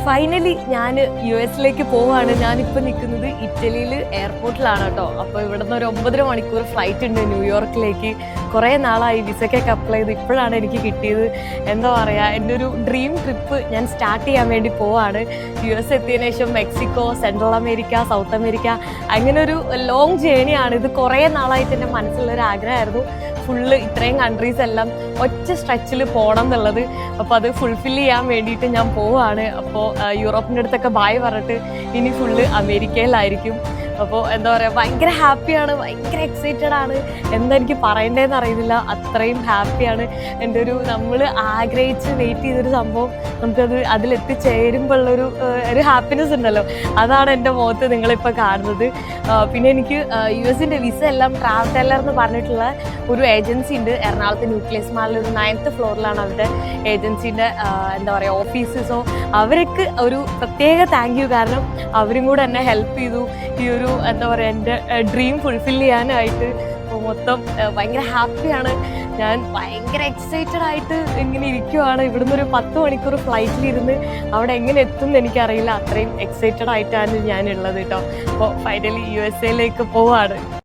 Finally ഞാൻ U എസിലേക്ക് പോവാണ്. ഞാനിപ്പോൾ നിൽക്കുന്നത് ഇറ്റലിയിൽ എയർപോർട്ടിലാണ് കേട്ടോ. അപ്പോൾ ഇവിടുന്ന് ഒരു 9.5 മണിക്കൂർ ഫ്ലൈറ്റ് ഉണ്ട് ന്യൂയോർക്കിലേക്ക്. കുറേ നാളായി വിസയ്ക്കൊക്കെ അപ്ലൈ ചെയ്ത്, ഇപ്പോഴാണ് എനിക്ക് കിട്ടിയത്. എന്താ പറയുക, എൻ്റെ ഒരു ഡ്രീം ട്രിപ്പ് ഞാൻ സ്റ്റാർട്ട് ചെയ്യാൻ വേണ്ടി പോവാണ്. യു എസ് എത്തിയതിനു ശേഷം Mexico, central America, south America, അങ്ങനെ ഒരു ലോങ് ജേണിയാണ് ഇത്. കുറേ നാളായിട്ട് എൻ്റെ മനസ്സിലുള്ളൊരു ആഗ്രഹമായിരുന്നു ഫുള്ള് ഇത്രയും കൺട്രീസ് എല്ലാം ഒറ്റ സ്ട്രെച്ചിൽ പോകണം എന്നുള്ളത്. അപ്പോൾ അത് ഫുൾഫിൽ ചെയ്യാൻ വേണ്ടിയിട്ട് ഞാൻ പോവാണ്. അപ്പോൾ യൂറോപ്പിൻ്റെ അടുത്തൊക്കെ ബായ് പറഞ്ഞിട്ട് ഇനി ഫുള്ള് അമേരിക്കയിലായിരിക്കും. അപ്പോൾ എന്താ പറയുക, ഭയങ്കര ഹാപ്പിയാണ്, ഭയങ്കര എക്സൈറ്റഡ് ആണ്. എന്താ എനിക്ക് പറയേണ്ടതെന്ന് അറിയുന്നില്ല, അത്രയും ഹാപ്പിയാണ്. എൻ്റെ ഒരു നമ്മൾ ആഗ്രഹിച്ച് വെയിറ്റ് ചെയ്തൊരു സംഭവം നമുക്കത് അതിലെത്തിച്ചേരുമ്പോൾ ഒരു ഹാപ്പിനെസ് ഉണ്ടല്ലോ, അതാണ് എൻ്റെ മുഖത്ത് നിങ്ങളിപ്പോൾ കാണുന്നത്. പിന്നെ എനിക്ക് യു എസിൻ്റെ വിസ എല്ലാം ട്രാവൽ ടെല്ലർ എന്ന് പറഞ്ഞിട്ടുള്ള ഒരു ഏജൻസി ഉണ്ട് എറണാകുളത്ത് ന്യൂക്ലിയസ് മാളിൽ ഒരു 9th ഫ്ലോറിലാണ് അവരുടെ ഏജൻസീൻ്റെ എന്താ പറയുക ഓഫീസസോ. അവർക്ക് ഒരു പ്രത്യേക താങ്ക് യു, കാരണം അവരും കൂടെ എന്നെ ഹെൽപ്പ് ചെയ്തു ഈ ഒരു എന്താ പറയുക എൻ്റെ ഡ്രീം ഫുൾഫിൽ ചെയ്യാനായിട്ട്. മൊത്തം ഭയങ്കര ഹാപ്പിയാണ് ഞാൻ, ഭയങ്കര എക്സൈറ്റഡ് ആയിട്ട് ഇങ്ങനെ ഇരിക്കുവാണ്. ഇവിടുന്ന് ഒരു 10 മണിക്കൂർ ഫ്ലൈറ്റിലിരുന്ന് അവിടെ എങ്ങനെ എത്തും എന്ന് എനിക്കറിയില്ല, അത്രയും എക്സൈറ്റഡ് ആയിട്ടാണ് ഞാനുള്ളത് കേട്ടോ. അപ്പോൾ ഫൈനലി യു എസ് എയിലേക്ക് പോവാണ്.